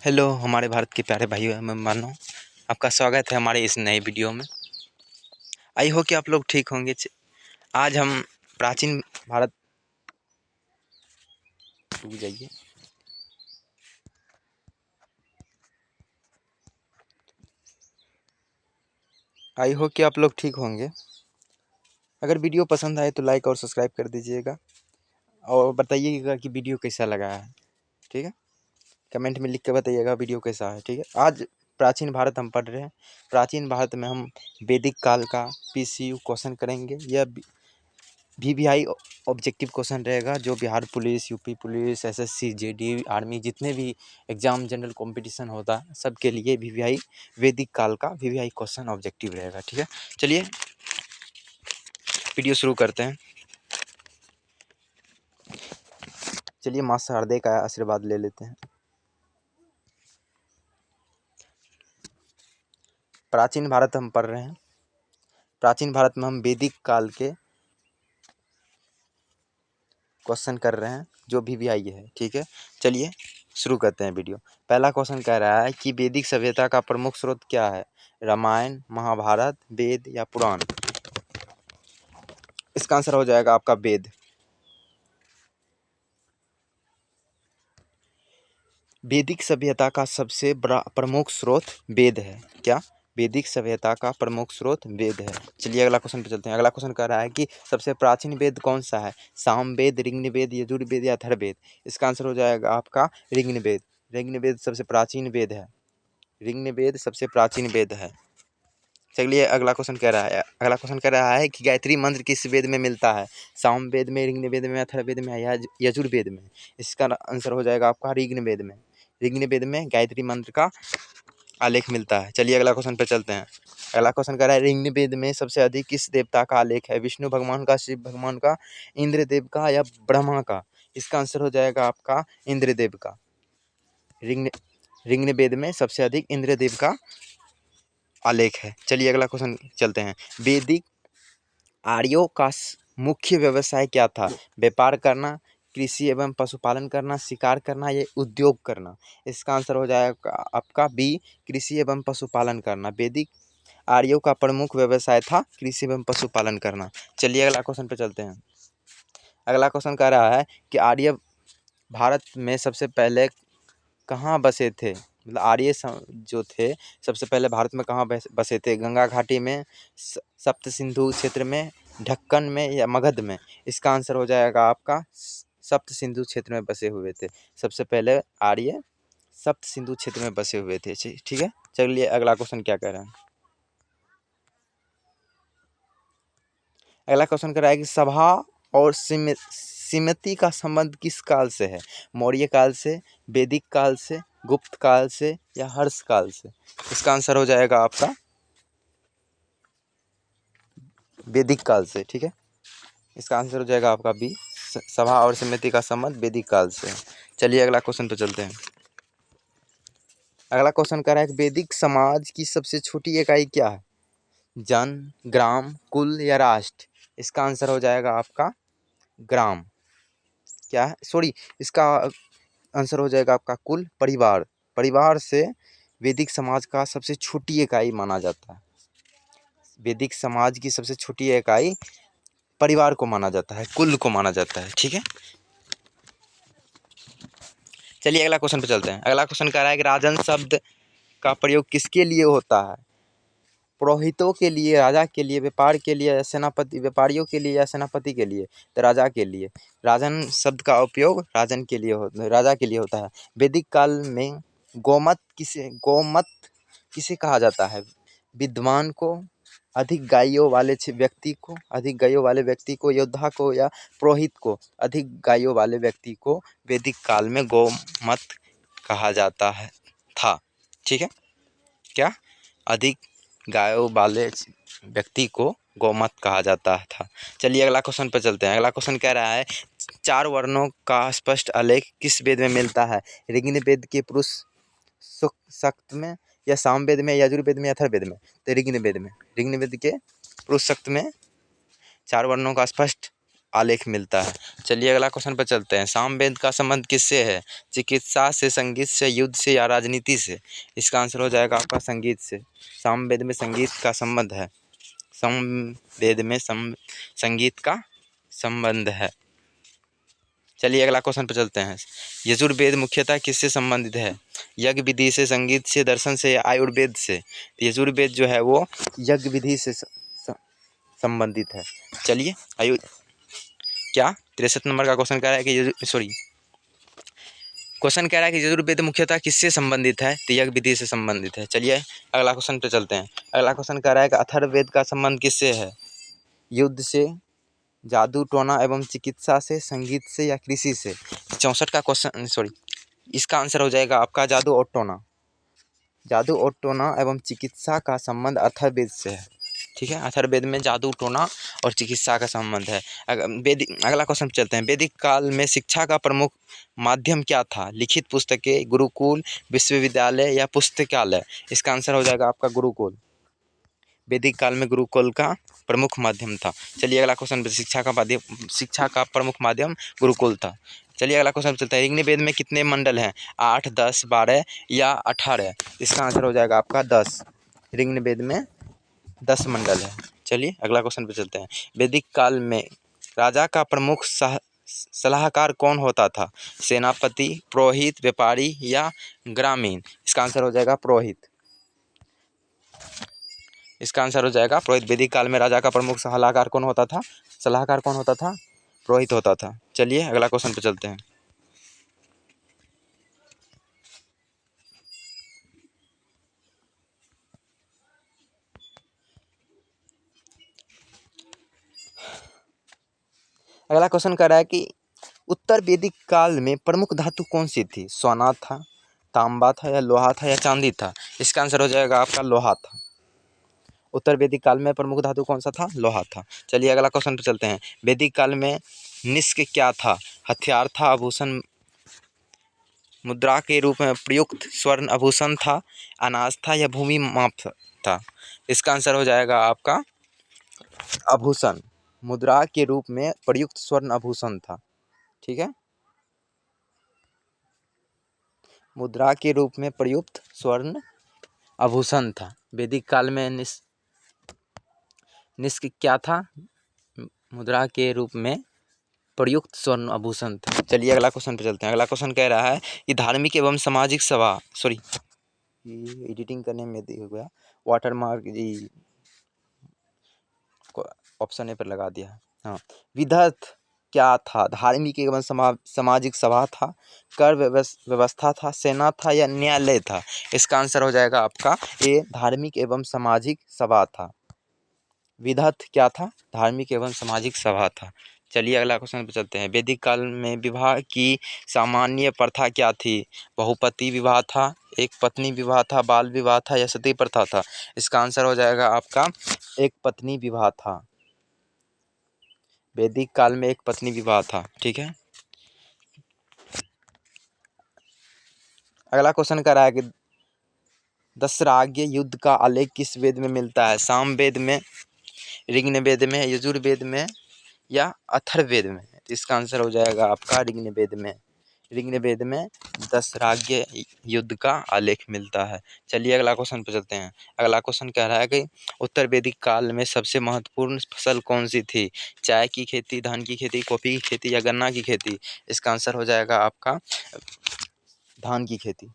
Hello हमारे भारत के प्यारे भाइयों एवं मेहमानों, आपका स्वागत है हमारे इस नए वीडियो में। आई हो कि आप लोग ठीक होंगे। आज हम प्राचीन भारत रुक जाइए। आई हो कि आप लोग ठीक होंगे। अगर वीडियो पसंद आए तो लाइक और सब्सक्राइब कर दीजिएगा और बताइएगा कि वीडियो कैसा लगा है। ठीक है, कमेंट में लिख के बताइएगा वीडियो कैसा है। ठीक है, आज प्राचीन भारत हम पढ़ रहे हैं। प्राचीन भारत में हम वैदिक काल का PCU क्वेश्चन करेंगे। यह VVI ऑब्जेक्टिव क्वेश्चन रहेगा, जो Bihar police, UP police, SSC, JD, army, जितने भी एग्जाम जनरल कंपटीशन होता है सबके लिए VVI वैदिक काल का VVI क्वेश्चन ऑब्जेक्टिव रहेगा। ठीक है, चलिए वीडियो शुरू करते हैं। चलिए माँ शारदे का आशीर्वाद ले लेते हैं। प्राचीन भारत हम पढ़ रहे हैं। प्राचीन भारत में हम वैदिक काल के क्वेश्चन कर रहे हैं, जो VVI है। ठीक है, चलिए शुरू करते हैं वीडियो। पहला क्वेश्चन कह रहा है कि वैदिक सभ्यता का प्रमुख स्रोत क्या है? रामायण, महाभारत, वेद या पुराण? इसका आंसर हो जाएगा आपका वेद। वैदिक सभ्यता का सबसे बड़ा प्रमुख स्रोत वेद है। क्या? वैदिक सभ्यता का प्रमुख स्रोत वेद है। चलिए अगला क्वेश्चन पे चलते हैं। अगला क्वेश्चन कह रहा है कि सबसे प्राचीन वेद कौन सा है? सामवेद, ऋग्वेद, यजुर्वेद या अथर्ववेद? इसका आंसर हो जाएगा आपका ऋग्वेद। ऋग्वेद सबसे प्राचीन वेद है। ऋग्वेद सबसे प्राचीन वेद है। चलिए अगला क्वेश्चन कह रहा है। अगला क्वेश्चन कह रहा है कि गायत्री मंत्र किस वेद में मिलता है? सामवेद में, ऋग्वेद में, अथर्ववेद में या यजुर्वेद में? इसका आंसर हो जाएगा आपका ऋग्वेद में। ऋग्वेद में गायत्री मंत्र का आलेख मिलता है। चलिए अगला क्वेश्चन पे चलते हैं। अगला क्वेश्चन कह रहा है ऋग्वेद में सबसे अधिक किस देवता का आलेख है? विष्णु भगवान का, शिव भगवान का, इंद्रदेव का या ब्रह्मा का? इसका आंसर हो जाएगा आपका इंद्रदेव का। ऋग्वेद में सबसे अधिक इंद्रदेव का आलेख है। चलिए अगला क्वेश्चन चलते हैं। वैदिक आर्यों का मुख्य व्यवसाय क्या था? व्यापार करना, कृषि एवं पशुपालन करना, शिकार करना या उद्योग करना? इसका आंसर हो जाएगा आपका बी, कृषि एवं पशुपालन करना। वैदिक आर्यों का प्रमुख व्यवसाय था कृषि एवं पशुपालन करना। चलिए अगला क्वेश्चन पे चलते हैं। अगला क्वेश्चन कह रहा है कि आर्य भारत में सबसे पहले कहाँ बसे थे? मतलब आर्य जो थे सबसे पहले भारत में कहाँ बसे थे? गंगा घाटी में, सप्त सिंधु क्षेत्र में, ढक्कन में या मगध में? इसका आंसर हो जाएगा आपका सप्त सिंधु क्षेत्र में बसे हुए थे। सबसे पहले आर्य सप्त सिंधु क्षेत्र में बसे हुए थे। ठीक है, चलिए अगला क्वेश्चन क्या कह रहा है। अगला क्वेश्चन कह रहा है कि सभा और समिति का संबंध किस काल से है? मौर्य काल से, वैदिक काल से, गुप्त काल से या हर्ष काल से? इसका आंसर हो जाएगा आपका वैदिक काल से। ठीक है, इसका आंसर हो जाएगा आपका बी, सभा और समिति का संबंध वैदिक काल से है। चलिए अगला क्वेश्चन पे चलते हैं। अगला क्वेश्चन कह रहा है कि वैदिक समाज की सबसे छोटी इकाई क्या है? जन, ग्राम, कुल या राष्ट्र? इसका आंसर हो जाएगा आपका ग्राम। क्या है, सॉरी, इसका आंसर हो जाएगा आपका कुल, परिवार। परिवार से वैदिक समाज का सबसे छोटी इकाई माना जाता है। वैदिक समाज की सबसे छोटी इकाई परिवार को माना जाता है, कुल को माना जाता है। ठीक है, चलिए अगला क्वेश्चन पे चलते हैं। अगला क्वेश्चन कह रहा है कि राजन शब्द का प्रयोग किसके लिए होता है? पुरोहितों के लिए, राजा के लिए, व्यापार के लिए, सेनापति, व्यापारियों के लिए या सेनापति के लिए? तो राजा के लिए। राजन शब्द का उपयोग राजन के लिए राजा के लिए होता है। वैदिक काल में गोमत किसे कहा जाता है? विद्वान को, अधिक गायों वाले व्यक्ति को, अधिक गायों वाले व्यक्ति को, योद्धा को या पुरोहित को? अधिक गायों वाले व्यक्ति को वैदिक काल में गोमत कहा जाता है था। ठीक है, क्या? अधिक गायों वाले व्यक्ति को गौमत कहा जाता था। चलिए अगला क्वेश्चन पर चलते हैं। अगला क्वेश्चन कह रहा है चार वर्णों का स्पष्ट आलेख किस वेद में मिलता है? ऋग्वेद के पुरुष सूक्त में या सामवेद में, यजुर्वेद में या अथर्ववेद में? तो ऋग्वेद में। ऋग्वेद के पुरुष सूक्त में चार वर्णों का स्पष्ट आलेख मिलता है। चलिए अगला क्वेश्चन पर चलते हैं। सामवेद का संबंध किससे है? चिकित्सा से, संगीत से, युद्ध से या राजनीति से? इसका आंसर हो जाएगा आपका संगीत से। सामवेद में संगीत का संबंध है। सामवेद में संगीत का संबंध है। चलिए अगला क्वेश्चन पर चलते हैं। यजुर्वेद मुख्यतः किससे संबंधित है? यज्ञ विधि से, संगीत से, दर्शन से या आयुर्वेद से? यजुर्वेद जो है वो यज्ञ विधि से संबंधित है। चलिए क्या 63 नंबर का क्वेश्चन कह रहा है कि क्वेश्चन कह रहा है कि यजुर्वेद मुख्यतः किससे संबंधित है? तो यज्ञ विधि से संबंधित है। चलिए अगला क्वेश्चन पे चलते हैं। अगला क्वेश्चन कह रहा है कि अथर्ववेद का संबंध किससे है? युद्ध से, जादू टोना एवं चिकित्सा से, संगीत से या कृषि से? 64 का क्वेश्चन इसका आंसर हो जाएगा आपका जादू और टोना। जादू और टोना एवं चिकित्सा का संबंध अथर्ववेद से है। ठीक है, अथर्ववेद में जादू टोना और चिकित्सा का संबंध है। अगला क्वेश्चन चलते हैं। वैदिक काल में शिक्षा का प्रमुख माध्यम क्या था? लिखित पुस्तकें, गुरुकुल, विश्वविद्यालय या पुस्तकालय? इसका आंसर हो जाएगा आपका गुरुकुल। वैदिक काल में गुरुकुल का प्रमुख माध्यम था। चलिए अगला क्वेश्चन, शिक्षा का प्रमुख माध्यम गुरुकुल था। चलिए अगला क्वेश्चन चलता है। ऋग्वेद में कितने मंडल हैं? 8, 10, 12 या 18? इसका आंसर हो जाएगा आपका 10। ऋग्वेद में 10 मंडल है। चलिए अगला क्वेश्चन पे चलते हैं। वैदिक काल में राजा का प्रमुख सलाहकार कौन होता था? सेनापति, पुरोहित, व्यापारी या ग्रामीण? इसका आंसर हो जाएगा पुरोहित। इसका आंसर हो जाएगा पुरोहित। वैदिक काल में राजा का प्रमुख सलाहकार कौन होता था? सलाहकार कौन होता था? पुरोहित होता था। चलिए अगला क्वेश्चन पे चलते हैं। अगला क्वेश्चन कह रहा है कि उत्तर वैदिक काल में प्रमुख धातु कौन सी थी? सोना था, तांबा था या लोहा था या चांदी था? इसका आंसर हो जाएगा आपका लोहा था। उत्तर वैदिक काल में प्रमुख धातु कौन सा था? लोहा था। चलिए अगला क्वेश्चन पर चलते हैं। वैदिक काल में निष्क क्या था? हथियार था, आभूषण, मुद्रा के रूप में प्रयुक्त स्वर्ण आभूषण था, अनाज था या भूमि माप था? इसका आंसर हो जाएगा आपका आभूषण। मुद्रा के रूप में प्रयुक्त स्वर्ण आभूषण था। ठीक है, मुद्रा के रूप में प्रयुक्त स्वर्ण आभूषण था। वैदिक काल में निष्क क्या था? मुद्रा के रूप में प्रयुक्त स्वर्ण आभूषण था। चलिए अगला क्वेश्चन पे चलते हैं। अगला क्वेश्चन कह रहा है कि धार्मिक एवं सामाजिक सभा ये एडिटिंग करने में हो गया वाटर मार्क जी, ऑप्शन ए पर लगा दिया। हाँ, विधर्थ क्या था? धार्मिक एवं सामाजिक सभा था, कर व्यवस्था था, सेना था या न्यायालय था? इसका आंसर हो जाएगा आपका ये धार्मिक एवं सामाजिक सभा था। विधत क्या था? धार्मिक एवं सामाजिक सभा था। चलिए अगला क्वेश्चन पे चलते हैं। वैदिक काल में विवाह की सामान्य प्रथा क्या थी? बहुपति विवाह था, एक पत्नी विवाह था, बाल विवाह था या सती प्रथा था? इसका आंसर हो जाएगा आपका एक पत्नी विवाह था। वैदिक काल में एक पत्नी विवाह था। ठीक है, अगला क्वेश्चन कर रहा है कि दशराग्य युद्ध का आलेख किस वेद में मिलता है? सामवेद में, ऋग्वेद में, यजुर्वेद में या अथर्ववेद में? तो इसका आंसर हो जाएगा आपका ऋग्वेद में। ऋग्वेद में दशराग्य युद्ध का आलेख मिलता है। चलिए अगला क्वेश्चन पर चलते हैं। अगला क्वेश्चन कह रहा है कि उत्तर वैदिक काल में सबसे महत्वपूर्ण फसल कौन सी थी? चाय की खेती, धान की खेती, कॉफी की खेती या गन्ना की खेती? इसका आंसर हो जाएगा आपका धान की खेती।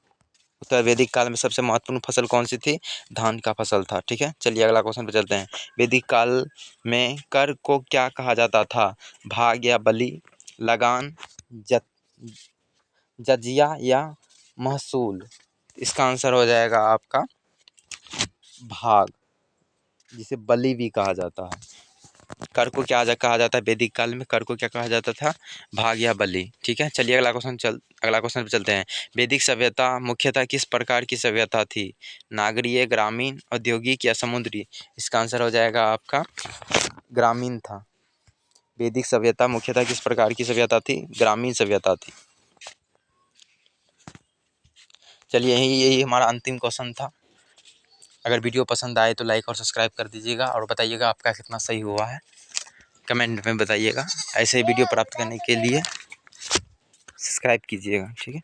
उत्तर वैदिक काल में सबसे महत्वपूर्ण फसल कौन सी थी? धान का फसल था। ठीक है, चलिए अगला क्वेश्चन पे चलते हैं। वैदिक काल में कर को क्या कहा जाता था? भाग या बलि, लगान, जजिया या महसूल? इसका आंसर हो जाएगा आपका भाग, जिसे बलि भी कहा जाता है। कर को क्या कहा जाता है? वैदिक काल में कर को क्या कहा जाता था? भाग या बलि। ठीक है, चलिए अगला क्वेश्चन पे चलते हैं। वैदिक सभ्यता मुख्यतः किस प्रकार की सभ्यता थी? नागरीय, ग्रामीण, औद्योगिक या समुद्री? इसका आंसर हो जाएगा आपका ग्रामीण था। वैदिक सभ्यता मुख्यतः किस प्रकार की सभ्यता थी? ग्रामीण सभ्यता थी। चलिए यही हमारा अंतिम क्वेश्चन था। अगर वीडियो पसंद आए तो लाइक और सब्सक्राइब कर दीजिएगा और बताइएगा आपका कितना सही हुआ है। कमेंट में बताइएगा। ऐसे वीडियो प्राप्त करने के लिए सब्सक्राइब कीजिएगा, ठीक है।